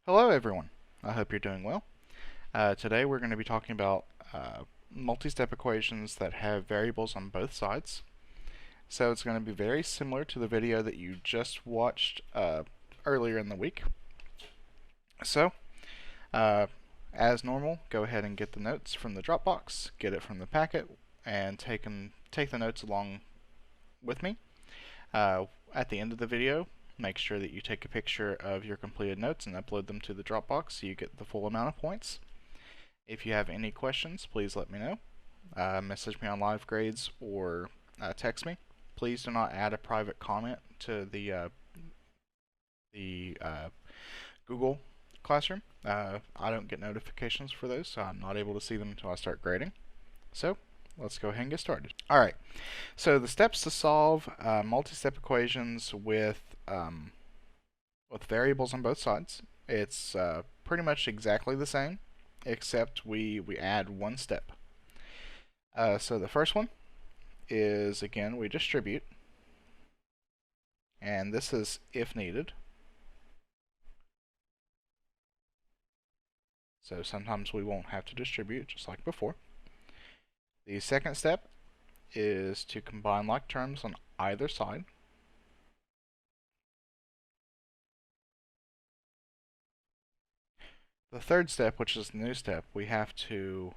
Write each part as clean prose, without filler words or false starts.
Hello everyone, I hope you're doing well. Today we're going to be talking about multi-step equations that have variables on both sides. So it's going to be very similar to the video that you just watched earlier in the week. So, uh, as normal, go ahead and get the notes from the Dropbox, get it from the packet, and take the notes along with me. At the end of the video, make sure that you take a picture of your completed notes and upload them to the Dropbox so you get the full amount of points. If you have any questions, please let me know. Message me on LiveGrades or text me. Please do not add a private comment to the Google Classroom. I don't get notifications for those, so I'm not able to see them until I start grading. So let's go ahead and get started. Alright, so the steps to solve multi-step equations with variables on both sides. It's pretty much exactly the same, except we add one step. So the first one is, again, we distribute, and this is if needed. So sometimes we won't have to distribute, just like before. The second step is to combine like terms on either side. The third step, which is the new step, we have to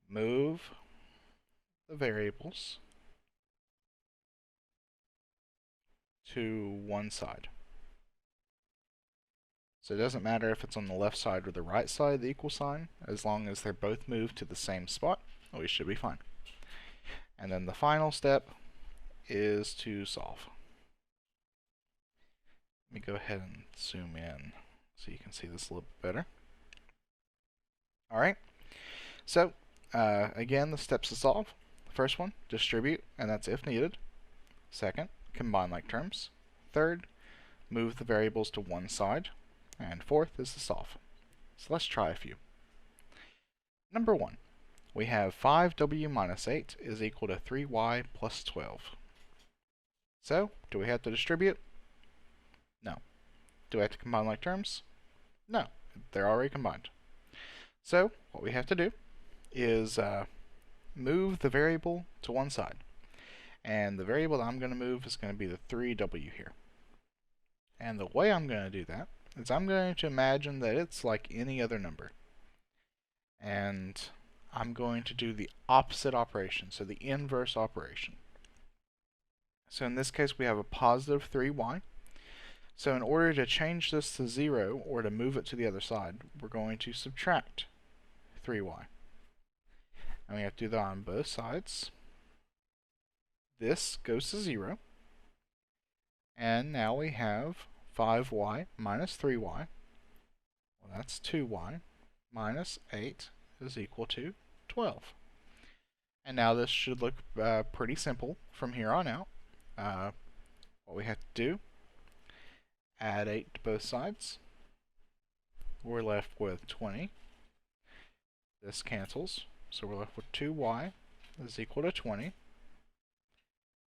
move the variables to one side. So it doesn't matter if it's on the left side or the right side of the equal sign, as long as they're both moved to the same spot, we should be fine. And then the final step is to solve. Let me go ahead and zoom in so you can see this a little bit better. Alright, so again, the steps to solve. First one, distribute, and that's if needed. Second, combine like terms. Third, move the variables to one side. And fourth is to solve. So let's try a few. Number 1, we have 5w minus 8 is equal to 3y plus 12. So, do we have to distribute? No. Do we have to combine like terms? No, they're already combined. So, what we have to do is move the variable to one side. And the variable that I'm going to move is going to be the 3w here. And the way I'm going to do that is I'm going to imagine that it's like any other number. And I'm going to do the opposite operation, so the inverse operation. So in this case, we have a positive 3y. So in order to change this to 0, or to move it to the other side, we're going to subtract 3y. And we have to do that on both sides. This goes to 0. And now we have 5y minus 3y. Well, that's 2y minus 8 is equal to 12. And now this should look pretty simple from here on out. What we have to do, add 8 to both sides. We're left with 20. This cancels, so we're left with 2y is equal to 20.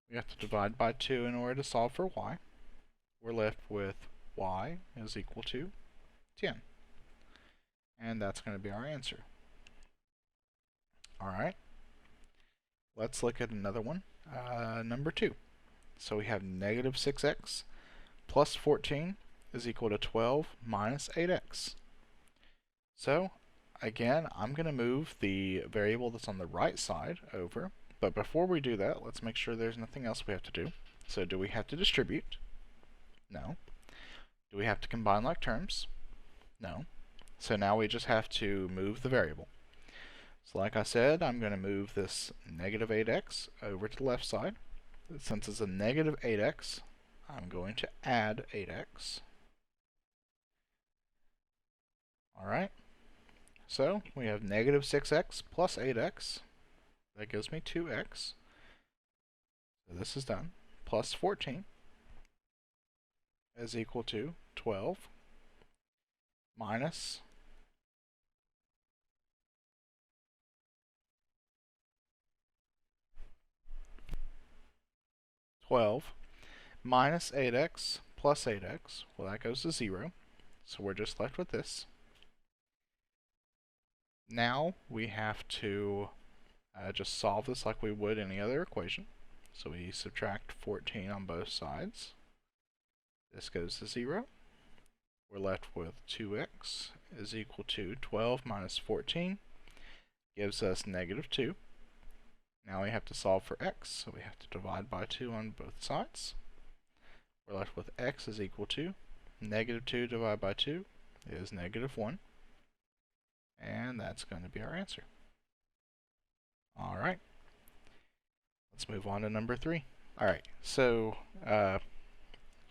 We have to divide by 2 in order to solve for y. We're left with y is equal to 10. And that's going to be our answer. Alright, let's look at another one, number 2. So we have negative 6x plus 14 is equal to 12 minus 8x. So again, I'm going to move the variable that's on the right side over. But before we do that, let's make sure there's nothing else we have to do. So do we have to distribute? No. Do we have to combine like terms? No. So now we just have to move the variable. So like I said, I'm going to move this negative 8x over to the left side. Since it's a negative 8x, I'm going to add 8x. Alright. So we have negative 6x plus 8x. That gives me 2x. So this is done. Plus 14 is equal to 12 minus 12 minus 8x plus 8x. Well, that goes to 0. So we're just left with this. Now we have to just solve this like we would any other equation. So we subtract 14 on both sides. This goes to 0. We're left with 2x is equal to 12 minus 14 gives us negative 2. Now we have to solve for x, so we have to divide by 2 on both sides. We're left with x is equal to negative 2 divided by 2 is negative 1. And that's going to be our answer. Alright, let's move on to number 3. Alright, so let's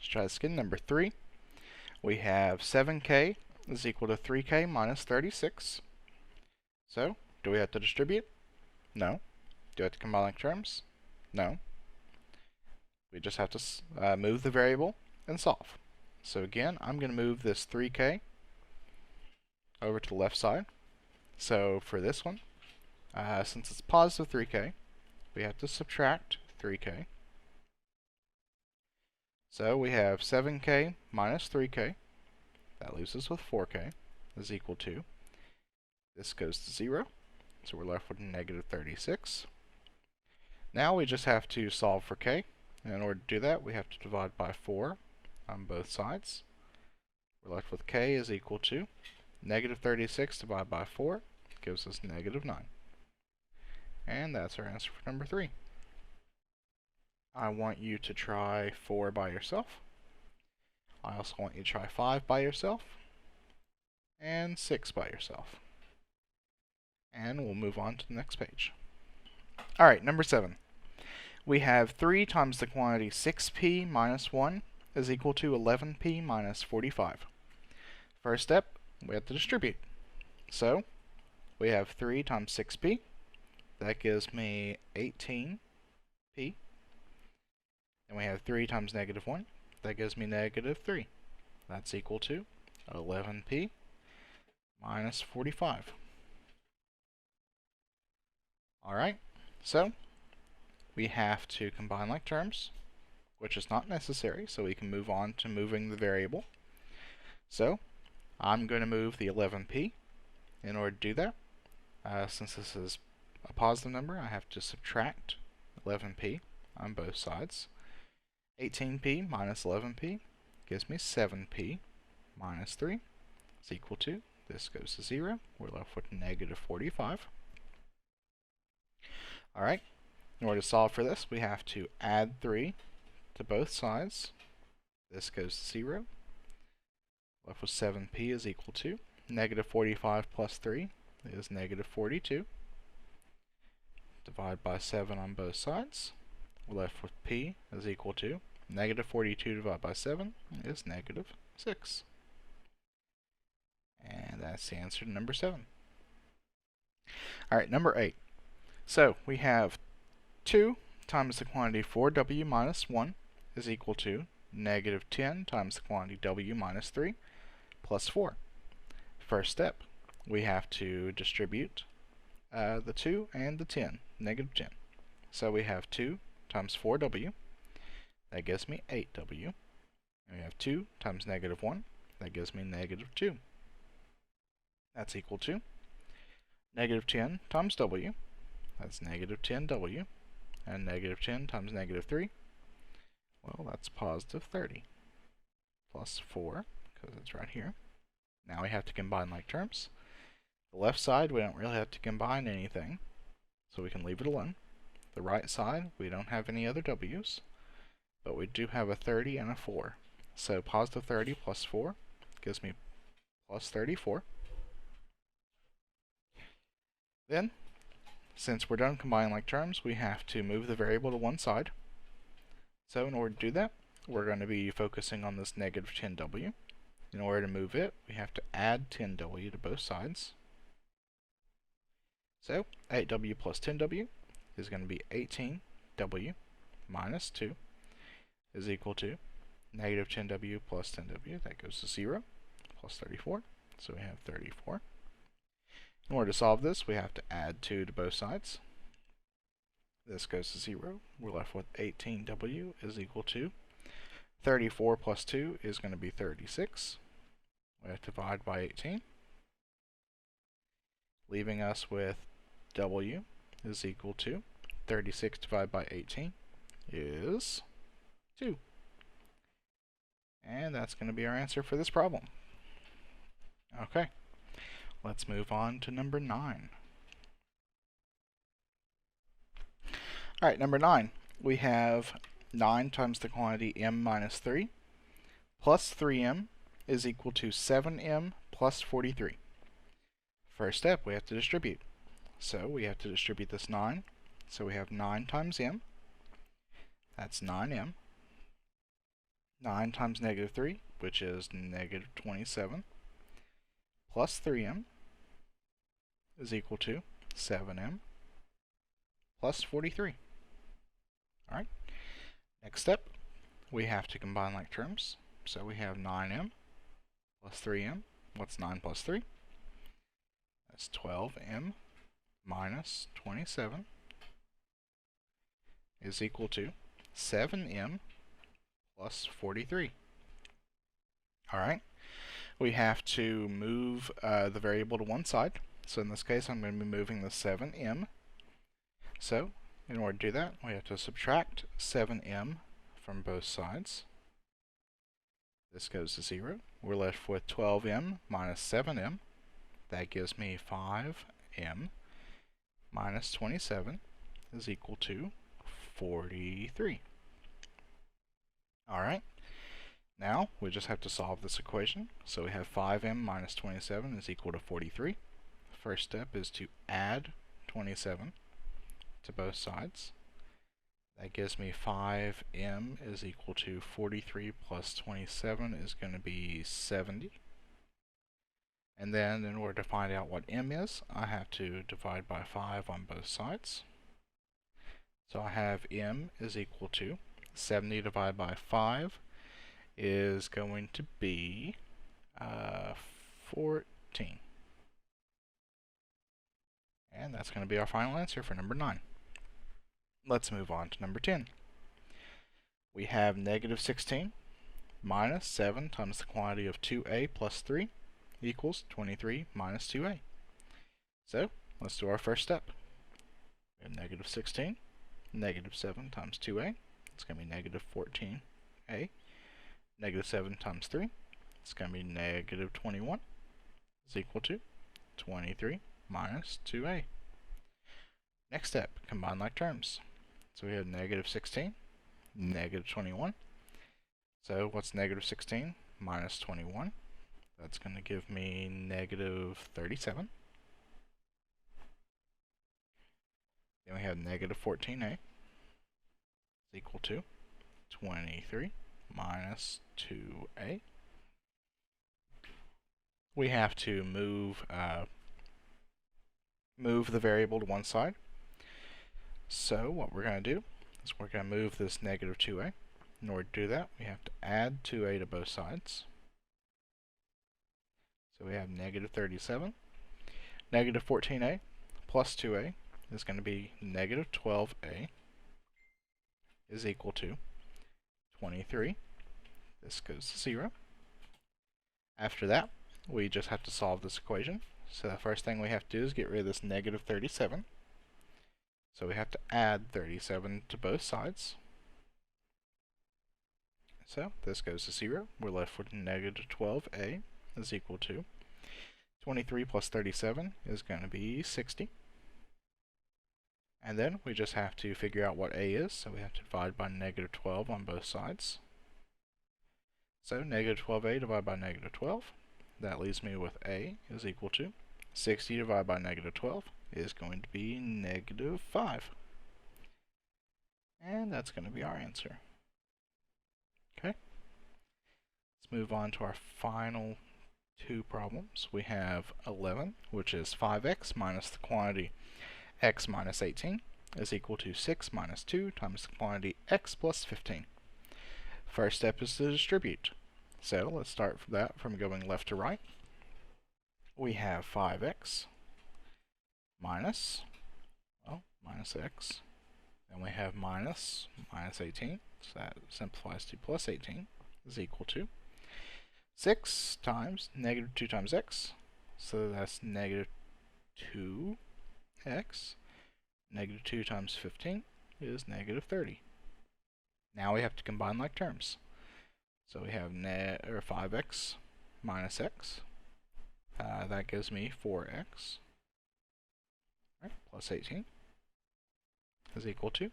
try this again. Number 3, we have 7k is equal to 3k minus 36. So, do we have to distribute? No. Do we have to combine like terms? No. We just have to move the variable and solve. So again, I'm going to move this 3k over to the left side. So for this one, since it's positive 3k, we have to subtract 3k. So we have 7k minus 3k. That leaves us with 4k is equal to, this goes to 0. So we're left with negative 36. Now we just have to solve for k. And in order to do that, we have to divide by 4 on both sides. We're left with k is equal to negative 36 divided by 4 gives us negative 9. And that's our answer for number 3. I want you to try 4 by yourself. I also want you to try 5 by yourself. And 6 by yourself. And we'll move on to the next page. Alright, number 7. We have 3 times the quantity 6p minus 1 is equal to 11p minus 45. First step, we have to distribute. So, we have 3 times 6p. That gives me 18p. And we have 3 times negative 1. That gives me negative 3. That's equal to 11p minus 45. Alright, so we have to combine like terms, which is not necessary, so we can move on to moving the variable. So I'm going to move the 11p. In order to do that, since this is a positive number, I have to subtract 11p on both sides. 18p minus 11p gives me 7p minus 3 is equal to, this goes to 0. We're left with negative 45. Alright, in order to solve for this, we have to add 3 to both sides. This goes to 0. Left with 7p is equal to negative 45 plus 3 is negative 42. Divide by 7 on both sides. We're left with p is equal to negative 42 divided by 7 is negative 6. And that's the answer to number 7. Alright, number 8. So we have 2 times the quantity 4w minus 1 is equal to negative 10 times the quantity w minus 3 plus 4. First step, we have to distribute the 2 and the 10, negative 10. So we have 2 times 4w, that gives me 8w. And we have 2 times negative 1, that gives me negative 2. That's equal to negative 10 times w, that's negative 10w, and negative 10 times negative 3, well, that's positive 30, plus 4, because it's right here. Now we have to combine like terms. The left side, we don't really have to combine anything, so we can leave it alone. The right side, we don't have any other w's, but we do have a 30 and a 4. So positive 30 plus 4 gives me plus 34. Then, since we're done combining like terms, we have to move the variable to one side. So in order to do that, we're going to be focusing on this negative 10w. In order to move it, we have to add 10w to both sides. So 8w plus 10w is going to be 18w minus 2 is equal to negative 10w plus 10w. That goes to 0 plus 34. So we have 34. In order to solve this, we have to add 2 to both sides. This goes to 0. We're left with 18w is equal to 34 plus 2 is going to be 36. We have to divide by 18, leaving us with W is equal to 36 divided by 18 is 2. And that's going to be our answer for this problem. Okay, let's move on to number 9. Alright, number 9. We have 9 times the quantity m minus 3 plus 3m is equal to 7m plus 43. First step, we have to distribute. So we have to distribute this 9. So we have 9 times m. That's 9m. 9 times negative 3, which is negative 27, plus 3m is equal to 7m plus 43. Alright, next step, we have to combine like terms. So we have 9m plus 3m. What's 9 plus 3? That's 12m minus 27 is equal to 7m plus 43. Alright, we have to move the variable to one side. So in this case, I'm going to be moving the 7m. So in order to do that, we have to subtract 7m from both sides. This goes to 0. We're left with 12m minus 7m. That gives me 5m minus 27 is equal to 43. Alright, now we just have to solve this equation. So we have 5m minus 27 is equal to 43. First step is to add 27 to both sides. That gives me 5m is equal to 43 plus 27 is going to be 70. And then in order to find out what m is, I have to divide by 5 on both sides. So I have m is equal to 70 divided by 5 is going to be 14. And that's going to be our final answer for number 9. Let's move on to number 10. We have negative 16 minus 7 times the quantity of 2a plus 3 equals 23 minus 2a. So let's do our first step. We have negative 16, negative 7 times 2a. It's going to be negative 14a. Negative 7 times 3. It's going to be negative 21 is equal to 23 minus 2a. Next step, combine like terms. So we have negative 16, negative 21. So what's negative 16 minus 21? That's going to give me negative 37. Then we have negative 14a is equal to 23 minus 2a. We have to move the variable to one side. So what we're going to do is we're going to move this negative 2a. In order to do that, we have to add 2a to both sides. So we have negative 37. Negative 14a plus 2a is going to be negative 12a is equal to 23. This goes to 0. After that, we just have to solve this equation. So the first thing we have to do is get rid of this negative 37. So we have to add 37 to both sides. So this goes to 0. We're left with negative 12a is equal to 23 plus 37 is going to be 60. And then we just have to figure out what a is. So we have to divide by negative 12 on both sides. So negative 12a divided by negative 12. That leaves me with a is equal to 60 divided by negative 12 is going to be negative 5. And that's going to be our answer. Okay. Let's move on to our final two problems. We have 11, which is 5x minus the quantity x minus 18 is equal to 6 minus 2 times the quantity x plus 15. First step is to distribute. So let's start from going left to right. We have 5x minus x. Then we have minus 18. So that simplifies to plus 18 is equal to 6 times negative 2 times x, so that's negative 2x. Negative 2 times 15 is negative 30. Now we have to combine like terms. So we have 5x minus x. That gives me 4x. Right, plus 18 is equal to.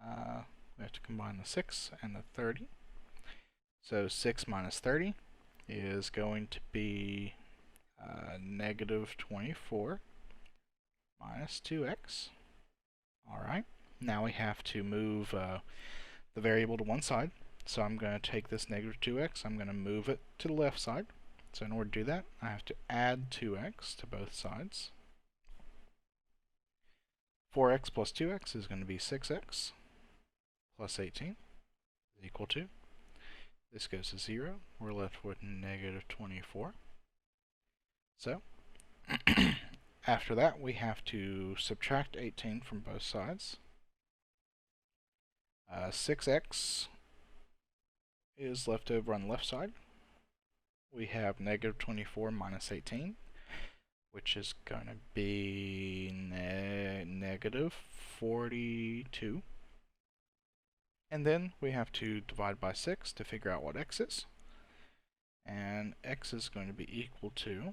We have to combine the 6 and the 30. So 6 minus 30 is going to be negative 24 minus 2x. Alright, now we have to move the variable to one side. So I'm going to take this negative 2x, I'm going to move it to the left side. So in order to do that, I have to add 2x to both sides. 4x plus 2x is going to be 6x plus 18 is equal to. This goes to 0. We're left with negative 24. So, after that, we have to subtract 18 from both sides. 6x is left over on the left side. We have negative 24 minus 18, which is going to be negative 42. And then we have to divide by 6 to figure out what x is. And x is going to be equal to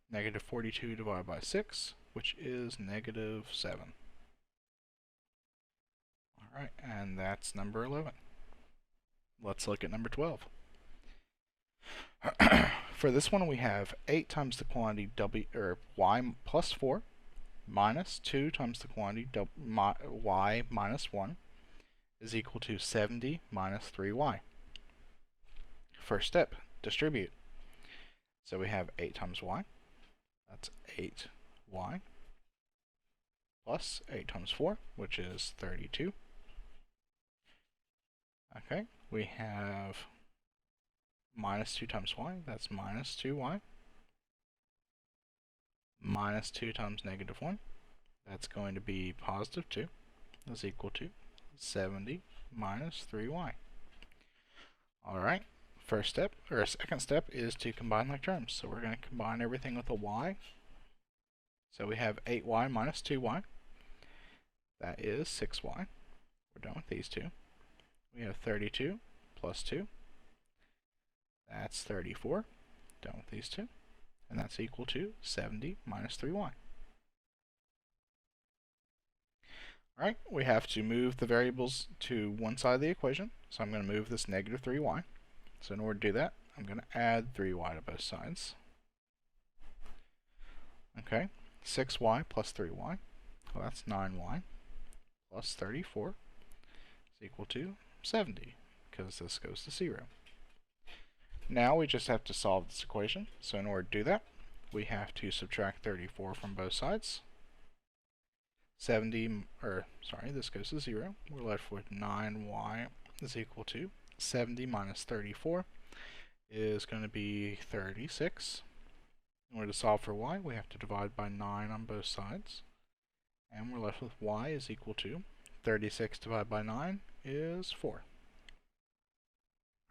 negative 42 divided by 6, which is negative 7. Alright, and that's number 11. Let's look at number 12. For this one, we have 8 times the quantity y plus 4 minus 2 times the quantity y minus 1 is equal to 70 minus 3y. First step, distribute. So we have 8 times y, that's 8y, plus 8 times 4, which is 32. Okay, we have minus 2 times y, that's minus 2y, minus 2 times negative 1, that's going to be positive 2, is equal to 70 minus 3y. Alright, first step, or second step, is to combine like terms. So we're going to combine everything with a y. So we have 8y minus 2y. That is 6y. We're done with these two. We have 32 plus 2. That's 34. Done with these two. And that's equal to 70 minus 3y. Alright, we have to move the variables to one side of the equation. So I'm going to move this negative 3y. So in order to do that, I'm going to add 3y to both sides. Okay, 6y plus 3y. Well, that's 9y plus 34 is equal to 70, because this goes to 0. Now we just have to solve this equation. So in order to do that, we have to subtract 34 from both sides. This goes to 0. We're left with 9y is equal to 70 minus 34 is going to be 36. In order to solve for y, we have to divide by 9 on both sides. And we're left with y is equal to 36 divided by 9 is 4.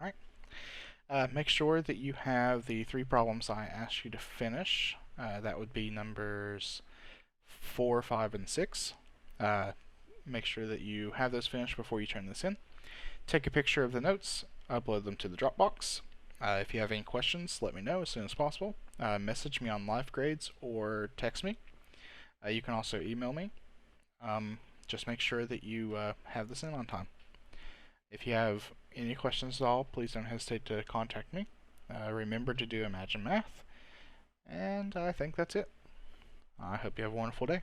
Alright. Make sure that you have the 3 problems I asked you to finish. That would be numbers 4, 5, and 6. Make sure that you have those finished before you turn this in. Take a picture of the notes, upload them to the Dropbox. If you have any questions, let me know as soon as possible. Message me on LifeGrades or text me. You can also email me. Just make sure that you have this in on time. If you have any questions at all, please don't hesitate to contact me. Remember to do Imagine Math. And I think that's it. I hope you have a wonderful day.